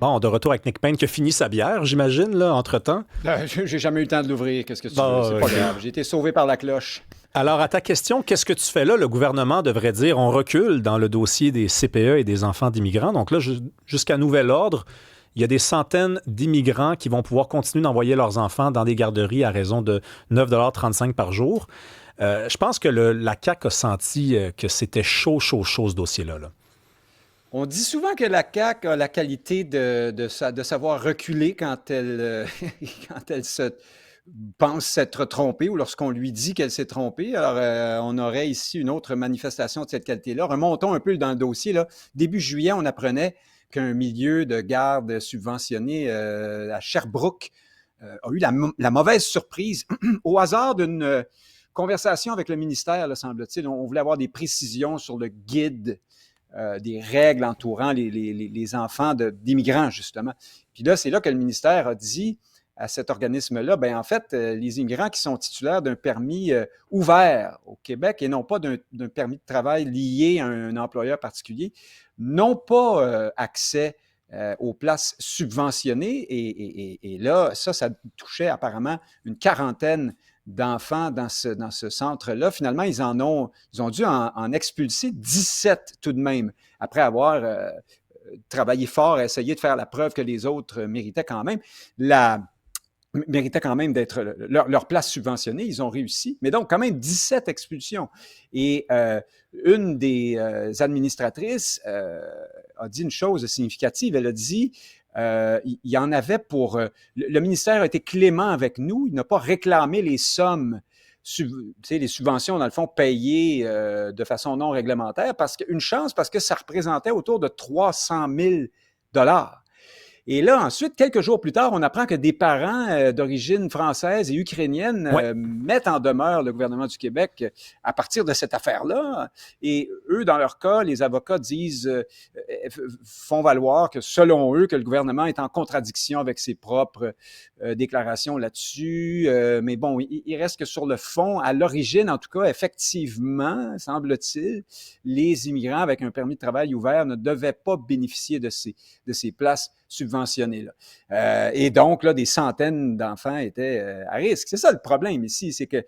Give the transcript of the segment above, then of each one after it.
Bon, de retour avec Nick Payne qui a fini sa bière, j'imagine, là, entre-temps. J'ai jamais eu le temps de l'ouvrir, qu'est-ce que tu veux? Bon, C'est pas grave, j'ai été sauvé par la cloche. alors, à ta question, qu'est-ce que tu fais là? Le gouvernement devrait dire on recule dans le dossier des CPE et des enfants d'immigrants. Donc là, jusqu'à nouvel ordre, il y a des centaines d'immigrants qui vont pouvoir continuer d'envoyer leurs enfants dans des garderies à raison de 9,35 $ par jour. Je pense que la CAQ a senti que c'était chaud, chaud, chaud ce dossier-là. Là. On dit souvent que la CAQ a la qualité de savoir reculer quand quand elle se pense s'être trompée ou lorsqu'on lui dit qu'elle s'est trompée. Alors, on aurait ici une autre manifestation de cette qualité-là. Remontons un peu dans le dossier. Là. Début juillet, on apprenait qu'un milieu de garde subventionné à Sherbrooke a eu la mauvaise surprise au hasard d'une conversation avec le ministère, là, semble-t-il. On voulait avoir des précisions sur le guide des règles entourant les enfants d'immigrants, justement. Puis là, c'est là que le ministère a dit à cet organisme-là, ben en fait, les immigrants qui sont titulaires d'un permis ouvert au Québec et non pas d'un permis de travail lié à un employeur particulier, n'ont pas accès aux places subventionnées. Et là, ça touchait apparemment une quarantaine d'enfants dans ce centre-là. Finalement, ils ont dû en expulser 17 tout de même, après avoir travaillé fort, essayé de faire la preuve que les autres méritaient quand même d'être leur place subventionnée. Ils ont réussi. Mais donc, quand même, 17 expulsions. Et une des administratrices a dit une chose significative. Elle a dit il y en avait pour... le ministère a été clément avec nous. Il n'a pas réclamé les sommes, les subventions, dans le fond, payées de façon non réglementaire. Une chance, parce que ça représentait autour de 300 000 $. Et là, ensuite, quelques jours plus tard, on apprend que des parents d'origine française et ukrainienne Ouais. mettent en demeure le gouvernement du Québec à partir de cette affaire-là. Et eux, dans leur cas, les avocats font valoir que, selon eux, que le gouvernement est en contradiction avec ses propres déclarations là-dessus. Mais bon, il reste que sur le fond, à l'origine, en tout cas, effectivement, semble-t-il, les immigrants avec un permis de travail ouvert ne devaient pas bénéficier de ces places subventionnés. Et donc, là, des centaines d'enfants étaient à risque. C'est ça le problème ici, c'est que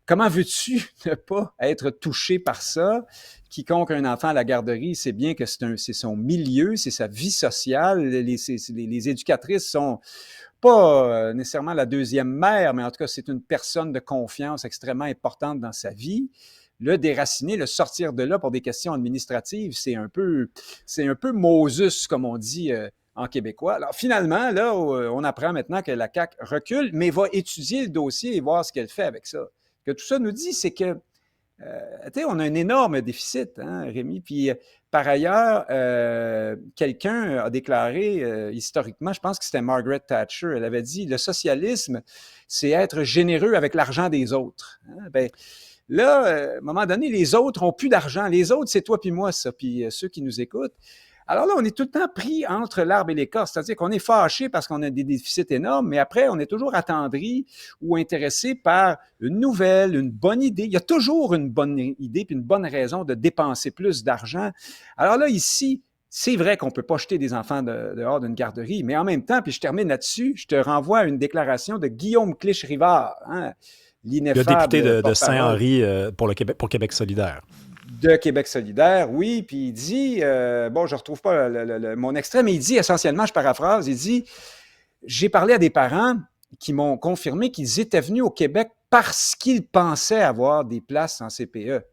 comment veux-tu ne pas être touché par ça? Quiconque a un enfant à la garderie sait bien que c'est son milieu, c'est sa vie sociale. Les éducatrices sont pas nécessairement la deuxième mère, mais en tout cas, c'est une personne de confiance extrêmement importante dans sa vie. Le déraciner, le sortir de là pour des questions administratives, c'est un peu Moses, comme on dit en québécois. Alors finalement, là, on apprend maintenant que la CAQ recule, mais va étudier le dossier et voir ce qu'elle fait avec ça. Ce que tout ça nous dit, c'est que, on a un énorme déficit, hein, Rémi. Puis, par ailleurs, quelqu'un a déclaré historiquement, je pense que c'était Margaret Thatcher, elle avait dit, le socialisme, c'est être généreux avec l'argent des autres. Hein? Ben, là, à un moment donné, les autres n'ont plus d'argent. Les autres, c'est toi puis moi, ça, puis ceux qui nous écoutent. Alors là, on est tout le temps pris entre l'arbre et l'écorce, c'est-à-dire qu'on est fâché parce qu'on a des déficits énormes, mais après, on est toujours attendri ou intéressé par une nouvelle, une bonne idée. Il y a toujours une bonne idée puis une bonne raison de dépenser plus d'argent. Alors là, ici, c'est vrai qu'on ne peut pas jeter des enfants dehors d'une garderie, mais en même temps, puis je termine là-dessus, je te renvoie à une déclaration de Guillaume Clich-Rivard, hein, Le député l'ineffable de porte-parole Saint-Henri pour Québec solidaire. de Québec solidaire, oui, puis il dit, bon, je ne retrouve pas mon extrait, mais il dit essentiellement, je paraphrase, il dit, j'ai parlé à des parents qui m'ont confirmé qu'ils étaient venus au Québec parce qu'ils pensaient avoir des places en CPE.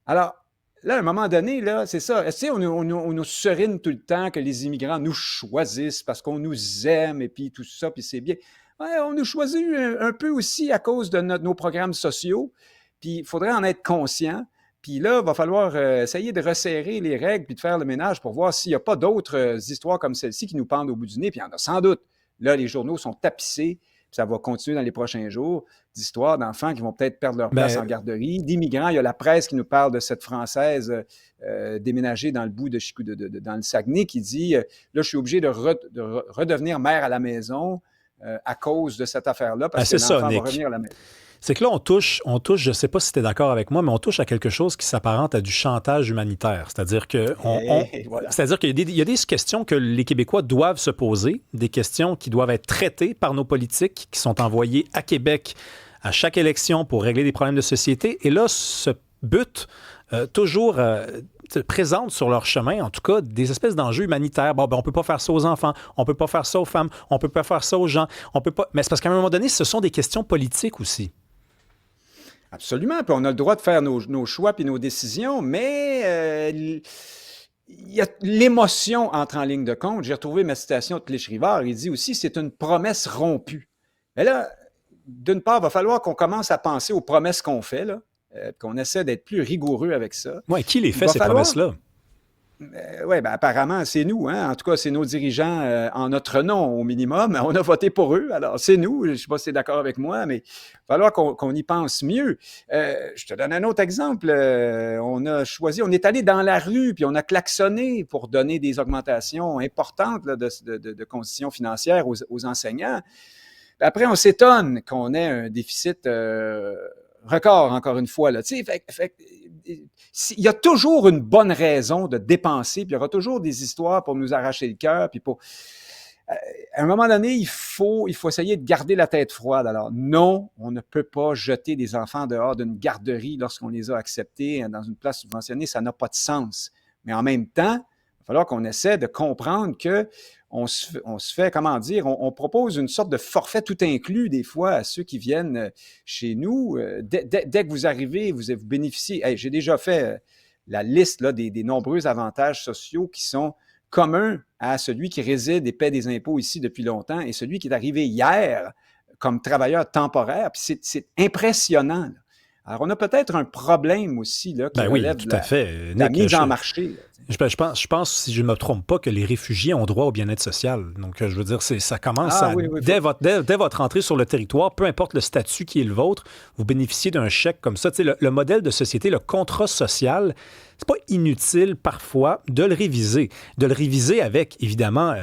Alors, là, à un moment donné, là, c'est ça. Tu sais, on nous serine tout le temps que les immigrants nous choisissent parce qu'on nous aime et puis tout ça, puis c'est bien. Ouais, on nous choisit un peu aussi à cause de nos programmes sociaux, puis il faudrait en être conscient. Puis là, il va falloir essayer de resserrer les règles puis de faire le ménage pour voir s'il n'y a pas d'autres histoires comme celle-ci qui nous pendent au bout du nez. Puis il y en a sans doute. Là, les journaux sont tapissés. Puis ça va continuer dans les prochains jours d'histoires d'enfants qui vont peut-être perdre leur place en Mais garderie, d'immigrants. Il y a la presse qui nous parle de cette Française déménagée dans le bout dans le Saguenay qui dit là, je suis obligé de redevenir mère à la maison. à cause de cette affaire-là, parce que l'enfant va revenir à la maison. C'est que là, on touche, je ne sais pas si tu es d'accord avec moi, mais on touche à quelque chose qui s'apparente à du chantage humanitaire. C'est-à-dire que voilà. C'est-à-dire qu'il y a des questions que les Québécois doivent se poser, des questions qui doivent être traitées par nos politiques qui sont envoyés à Québec à chaque élection pour régler des problèmes de société. Et là, ce but toujours présente sur leur chemin, en tout cas, des espèces d'enjeux humanitaires. Bon, ben, on ne peut pas faire ça aux enfants, on ne peut pas faire ça aux femmes, on ne peut pas faire ça aux gens, on peut pas... Mais c'est parce qu'à un moment donné, ce sont des questions politiques aussi. Absolument. Puis on a le droit de faire nos choix puis nos décisions, mais l'émotion entre en ligne de compte. J'ai retrouvé ma citation de Clich-Rivard. Il dit aussi, c'est une promesse rompue. Mais là, d'une part, il va falloir qu'on commence à penser aux promesses qu'on fait, là, qu'on essaie d'être plus rigoureux avec ça. Oui, qui les fait, ces promesses-là? Oui, ben apparemment, c'est nous. Hein? En tout cas, c'est nos dirigeants en notre nom, au minimum. On a voté pour eux. Alors, c'est nous. Je ne sais pas si tu es d'accord avec moi, mais il va falloir qu'on y pense mieux. Je te donne un autre exemple. On est allé dans la rue, puis on a klaxonné pour donner des augmentations importantes là, de conditions financières aux enseignants. Après, on s'étonne qu'on ait un déficit record, encore une fois. Là. Il y a toujours une bonne raison de dépenser, puis il y aura toujours des histoires pour nous arracher le cœur. Puis à un moment donné, il faut essayer de garder la tête froide. Alors non, on ne peut pas jeter des enfants dehors d'une garderie lorsqu'on les a acceptés dans une place subventionnée. Ça n'a pas de sens. Mais en même temps, il va falloir qu'on essaie de comprendre que on se fait, comment dire, on propose une sorte de forfait tout inclus des fois à ceux qui viennent chez nous. Dès que vous arrivez, vous bénéficiez. Hey, j'ai déjà fait la liste là, des nombreux avantages sociaux qui sont communs à celui qui réside et paie des impôts ici depuis longtemps et celui qui est arrivé hier comme travailleur temporaire. Puis c'est impressionnant. Là. Alors, on a peut-être un problème aussi là, qui relève tout à fait. La mise en marché. Là. Je pense, si je ne me trompe pas, que les réfugiés ont droit au bien-être social. Donc, je veux dire, ça commence dès votre entrée sur le territoire, peu importe le statut qui est le vôtre, vous bénéficiez d'un chèque comme ça. Tu sais, le modèle de société, le contrat social, c'est pas inutile parfois de le réviser. De le réviser avec, évidemment,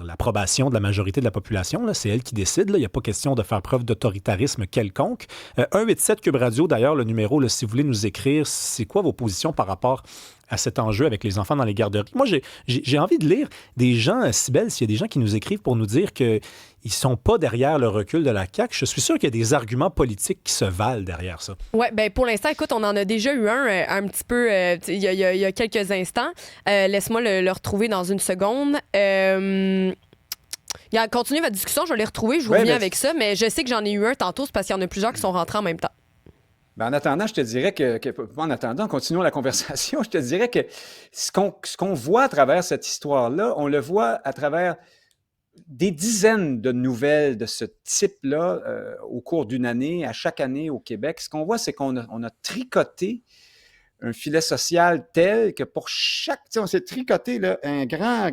l'approbation de la majorité de la population. Là, c'est elle qui décide. Il n'y a pas question de faire preuve d'autoritarisme quelconque. 187 Cube Radio, d'ailleurs, le numéro, là, si vous voulez nous écrire, c'est quoi vos positions par rapport à cet enjeu avec les enfants dans les garderies? Moi, j'ai envie de lire des gens, Cybèle, s'il y a des gens qui nous écrivent pour nous dire qu'ils ne sont pas derrière le recul de la CAQ, je suis sûr qu'il y a des arguments politiques qui se valent derrière ça. Oui, bien, pour l'instant, écoute, on en a déjà eu un petit peu il y a quelques instants. Laisse-moi le retrouver dans une seconde. Continuez votre discussion, je vais les retrouver, je vous reviens avec ça, mais je sais que j'en ai eu un tantôt, c'est parce qu'il y en a plusieurs qui sont rentrés en même temps. Ben en attendant, je te dirais continuons la conversation, je te dirais que ce qu'on voit à travers cette histoire-là, on le voit à travers des dizaines de nouvelles de ce type-là au cours d'une année, à chaque année au Québec. Ce qu'on voit, c'est qu'on a tricoté un filet social tel que pour on s'est tricoté là, un grand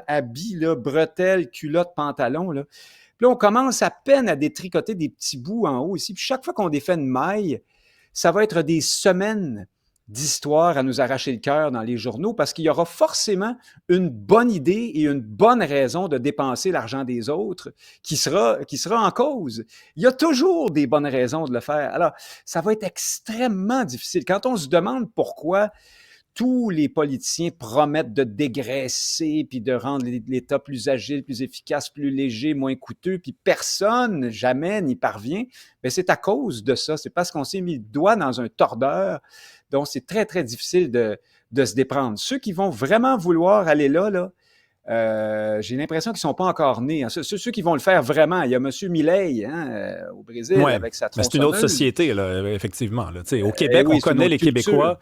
habit, là, bretelles, culottes, pantalons, là. Puis là, on commence à peine à détricoter des petits bouts en haut ici. Puis chaque fois qu'on défait une maille, ça va être des semaines d'histoire à nous arracher le cœur dans les journaux parce qu'il y aura forcément une bonne idée et une bonne raison de dépenser l'argent des autres qui sera en cause. Il y a toujours des bonnes raisons de le faire. Alors, ça va être extrêmement difficile. Quand on se demande pourquoi tous les politiciens promettent de dégraisser puis de rendre l'État plus agile, plus efficace, plus léger, moins coûteux, puis personne jamais n'y parvient, bien, c'est à cause de ça. C'est parce qu'on s'est mis le doigt dans un tordeur dont c'est très, très difficile de se déprendre. Ceux qui vont vraiment vouloir aller là, j'ai l'impression qu'ils ne sont pas encore nés. Hein. Ceux qui vont le faire vraiment, il y a M. Milei au Brésil avec sa tronçonneuse. C'est une autre société, là, effectivement. Là. Au Québec, on connaît les Québécois.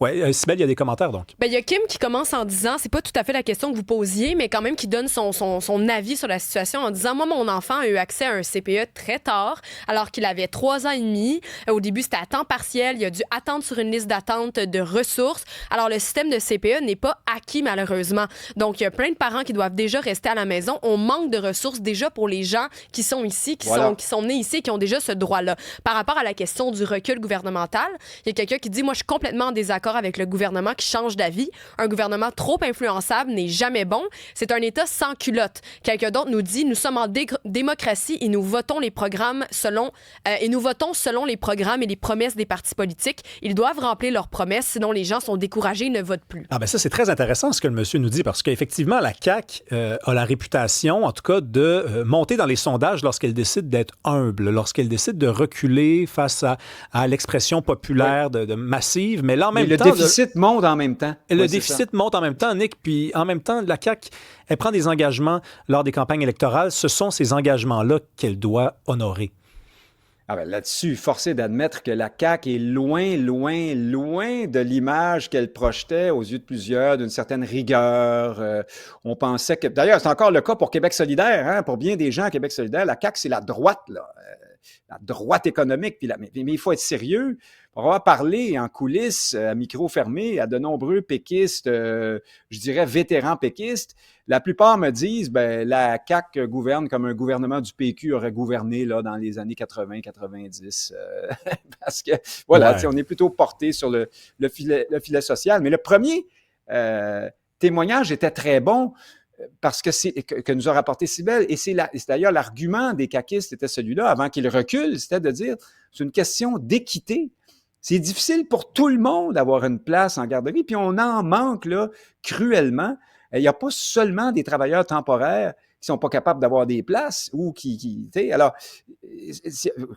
Oui, Cybèle, il y a des commentaires, donc. Bien, il y a Kim qui commence en disant, c'est pas tout à fait la question que vous posiez, mais quand même qui donne son avis sur la situation en disant, moi, mon enfant a eu accès à un CPE très tard, alors qu'il avait 3 ans et demi. Au début, c'était à temps partiel. Il a dû attendre sur une liste d'attente de ressources. Alors, le système de CPE n'est pas acquis, malheureusement. Donc, il y a plein de parents qui doivent déjà rester à la maison. On manque de ressources déjà pour les gens qui sont ici, qui sont nés ici, qui ont déjà ce droit-là. Par rapport à la question du recul gouvernemental, il y a quelqu'un qui dit, moi, je suis complètement en désaccord d'accord avec le gouvernement qui change d'avis. Un gouvernement trop influençable n'est jamais bon. C'est un État sans culotte. Quelqu'un d'autre nous dit, nous sommes en démocratie et nous votons les programmes selon les programmes et les promesses des partis politiques. Ils doivent remplir leurs promesses, sinon les gens sont découragés et ne votent plus. Ah ben ça, c'est très intéressant ce que le monsieur nous dit, parce qu'effectivement, la CAQ a la réputation, en tout cas, de monter dans les sondages lorsqu'elle décide d'être humble, lorsqu'elle décide de reculer face à l'expression populaire de massive, mais là, en même temps... le déficit monte en même temps. Le déficit monte en même temps, Nick, puis en même temps, la CAQ, elle prend des engagements lors des campagnes électorales. Ce sont ces engagements-là qu'elle doit honorer. Ah ben là-dessus, forcé d'admettre que la CAQ est loin, loin, loin de l'image qu'elle projetait aux yeux de plusieurs, d'une certaine rigueur. On pensait que... D'ailleurs, c'est encore le cas pour Québec solidaire. Hein? Pour bien des gens à Québec solidaire, la CAQ, c'est la droite, là. La droite économique. Mais il faut être sérieux. Pour avoir parlé en coulisses, à micro fermé, à de nombreux péquistes, je dirais vétérans péquistes, la plupart me disent la CAQ gouverne comme un gouvernement du PQ aurait gouverné là, dans les années 80-90. Parce que, voilà, on est plutôt porté sur le filet social. Mais le premier témoignage était très bon parce que nous a rapporté Cybèle. Et c'est d'ailleurs l'argument des caquistes était celui-là, avant qu'ils reculent, c'était de dire c'est une question d'équité. C'est difficile pour tout le monde d'avoir une place en garderie, puis on en manque là, cruellement. Il n'y a pas seulement des travailleurs temporaires qui sont pas capables d'avoir des places ou qui alors,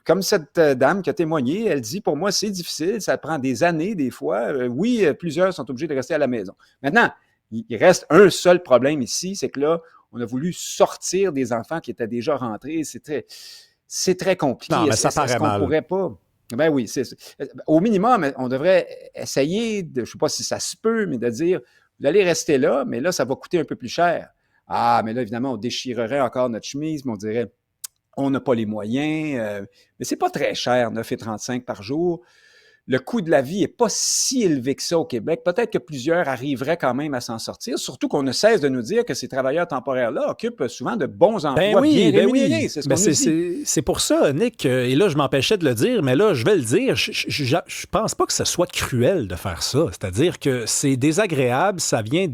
comme cette dame qui a témoigné, elle dit, pour moi, c'est difficile, ça prend des années des fois. Oui, plusieurs sont obligés de rester à la maison. Maintenant, il reste un seul problème ici, c'est que là, on a voulu sortir des enfants qui étaient déjà rentrés. C'est très compliqué. Non, mais ça paraît mal. Pourrait pas... Ben oui, au minimum, on devrait essayer, je ne sais pas si ça se peut, mais de dire, vous allez rester là, mais là, ça va coûter un peu plus cher. Ah, mais là, évidemment, on déchirerait encore notre chemise, mais on dirait, on n'a pas les moyens. Mais c'est pas très cher, 9,35 par jour. Le coût de la vie n'est pas si élevé que ça au Québec. Peut-être que plusieurs arriveraient quand même à s'en sortir, surtout qu'on ne cesse de nous dire que ces travailleurs temporaires-là occupent souvent de bons emplois bien rémunérés. C'est ce qu'on nous dit. C'est pour ça, Nick, et là, je m'empêchais de le dire, mais là, je vais le dire, je pense pas que ce soit cruel de faire ça. C'est-à-dire que c'est désagréable, ça vient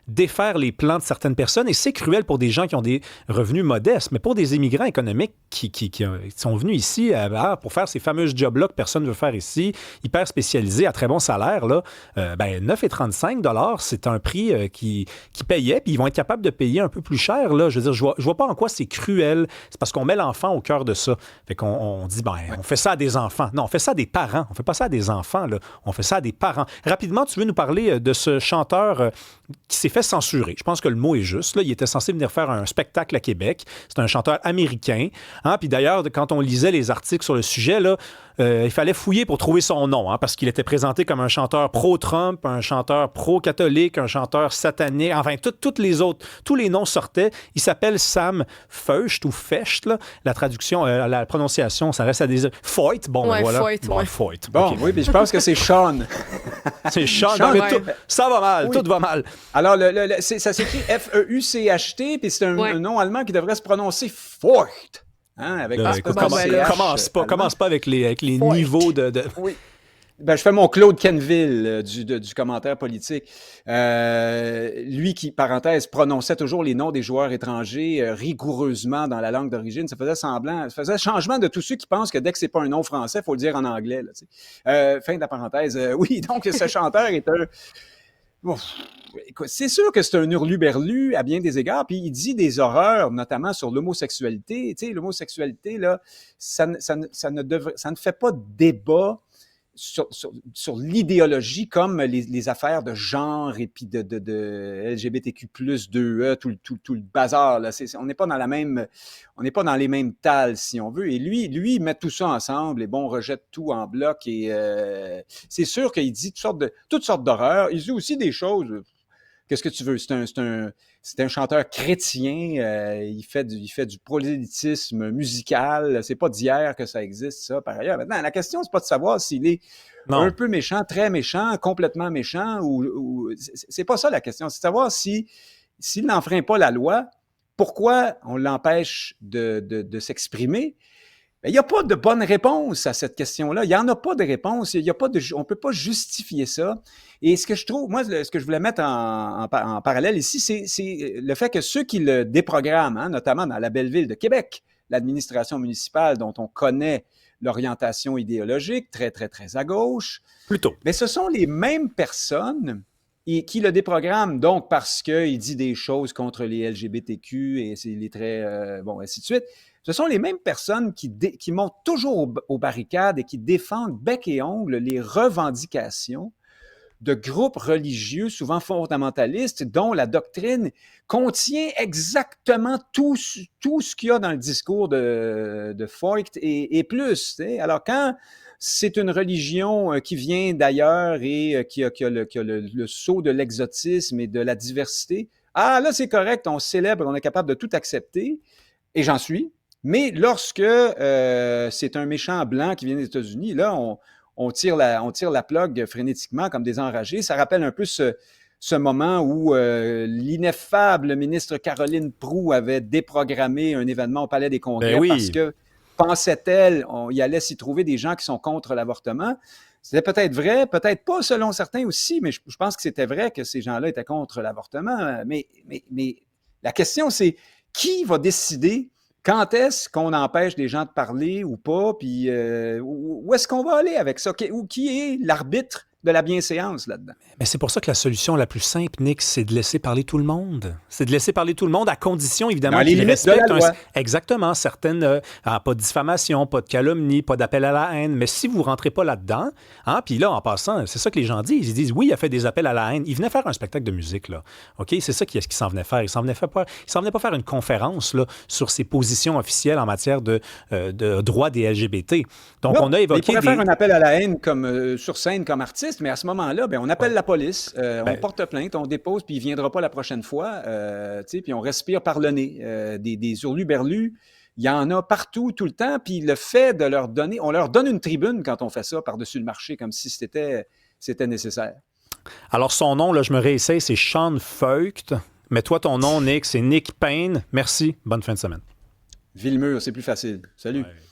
défaire les plans de certaines personnes. Et c'est cruel pour des gens qui ont des revenus modestes, mais pour des immigrants économiques qui sont venus ici pour faire ces fameux jobs-là que personne ne veut faire ici, hyper spécialisés, à très bon salaire, là, 9,35 $, c'est un prix qui payait, puis ils vont être capables de payer un peu plus cher. Là. Je veux dire, je vois pas en quoi c'est cruel. C'est parce qu'on met l'enfant au cœur de ça. Fait qu'on dit, on fait ça à des enfants. Non, on fait ça à des parents. On fait pas ça à des enfants, là. On fait ça à des parents. Rapidement, tu veux nous parler de ce chanteur qui s'est fait censurer. Je pense que le mot est juste. Là. Il était censé venir faire un spectacle à Québec. C'est un chanteur américain. Hein? Puis d'ailleurs, quand on lisait les articles sur le sujet, là, il fallait fouiller pour trouver son nom, hein, parce qu'il était présenté comme un chanteur pro-Trump, un chanteur pro-catholique, un chanteur satanique. Enfin, tous les noms sortaient. Il s'appelle Sam Feucht ou Fecht. Là. La traduction, la prononciation, ça reste à dire Foyt. Bon, ouais, voilà. Foyt, ouais. Foyt. Bon, okay. Oui, puis je pense que c'est Sean. C'est Sean. Sean, mais ça va mal. Oui. Tout va mal. Alors, ça s'écrit F-E-U-C-H-T, puis c'est un nom allemand qui devrait se prononcer Feucht. Hein, commence pas avec les niveaux de... Oui. Je fais mon Claude Kenville du commentaire politique. Lui qui, parenthèse, prononçait toujours les noms des joueurs étrangers rigoureusement dans la langue d'origine. Ça faisait changement de tous ceux qui pensent que dès que c'est pas un nom français, il faut le dire en anglais. Là, fin de la parenthèse. Oui, donc ce chanteur est un... Bon, écoute, c'est sûr que c'est un hurluberlu à bien des égards, puis il dit des horreurs, notamment sur l'homosexualité. Tu sais, l'homosexualité, là, ça ne fait pas débat sur l'idéologie comme les affaires de genre et puis de LGBTQ+, 2E, tout le bazar. Là. On n'est pas dans les mêmes tales, si on veut. Et lui, il met tout ça ensemble et on rejette tout en bloc. Et c'est sûr qu'il dit toutes sortes d'horreurs. Il dit aussi des choses... Qu'est-ce que tu veux? C'est un chanteur chrétien. Il fait du prosélytisme musical. C'est pas d'hier que ça existe, ça, par ailleurs. Maintenant, la question, c'est pas de savoir s'il est un peu méchant, très méchant, complètement méchant, ou c'est pas ça la question. C'est de savoir s'il n'enfreint pas la loi, pourquoi on l'empêche de s'exprimer. Ben, il n'y a pas de bonne réponse à cette question-là. Il n'y en a pas de réponse. On ne peut pas justifier ça. Et ce que je trouve, moi, ce que je voulais mettre en parallèle ici, c'est le fait que ceux qui le déprogramment, hein, notamment dans la belle ville de Québec, l'administration municipale dont on connaît l'orientation idéologique, très, très, très à gauche, Plutôt. mais ce sont les mêmes personnes qui le déprogramment, donc parce qu'il dit des choses contre les LGBTQ et les traits, bon, ainsi de suite. Ce sont les mêmes personnes qui montent toujours aux barricades et qui défendent bec et ongle les revendications de groupes religieux, souvent fondamentalistes, dont la doctrine contient exactement tout ce qu'il y a dans le discours de Voigt et plus. T'sais. Alors, quand c'est une religion qui vient d'ailleurs et qui a le sceau de l'exotisme et de la diversité, ah là, c'est correct, on célèbre, on est capable de tout accepter, et j'en suis. Mais lorsque c'est un méchant blanc qui vient des États-Unis, là, on tire la plug frénétiquement comme des enragés. Ça rappelle un peu ce moment où l'ineffable ministre Caroline Proulx avait déprogrammé un événement au Palais des Congrès parce que, pensait-elle, il allait s'y trouver des gens qui sont contre l'avortement. C'était peut-être vrai, peut-être pas selon certains aussi, mais je pense que c'était vrai que ces gens-là étaient contre l'avortement. Mais la question, c'est qui va décider quand est-ce qu'on empêche des gens de parler ou pas, puis où est-ce qu'on va aller avec ça? Qui est l'arbitre de la bienséance là-dedans? Mais c'est pour ça que la solution la plus simple, Nick, c'est de laisser parler tout le monde. C'est de laisser parler tout le monde à condition, évidemment, qu'ils respectent exactement certaines... pas de diffamation, pas de calomnie, pas d'appel à la haine. Mais si vous ne rentrez pas là-dedans, hein, puis là, en passant, c'est ça que les gens disent. Ils disent, oui, il a fait des appels à la haine. Il venait faire un spectacle de musique, là. OK? C'est ça qu'il s'en venait faire. Il s'en venait pas faire une conférence là, sur ses positions officielles en matière de droits des LGBT. Donc, non, on a évoqué... Il pourrait faire un appel à la haine sur scène comme artiste, mais à ce moment-là, on appelle la police, on porte plainte, on dépose, puis il ne viendra pas la prochaine fois, puis on respire par le nez. Des hurluberlus, il y en a partout, tout le temps, puis le fait de leur donner... On leur donne une tribune quand on fait ça par-dessus le marché, comme si c'était nécessaire. Alors, son nom, là, je me réessaye, c'est Sean Voigt. Mais toi, ton nom, Nick, c'est Nick Payne. Merci. Bonne fin de semaine. Villemur, c'est plus facile. Salut. Ouais.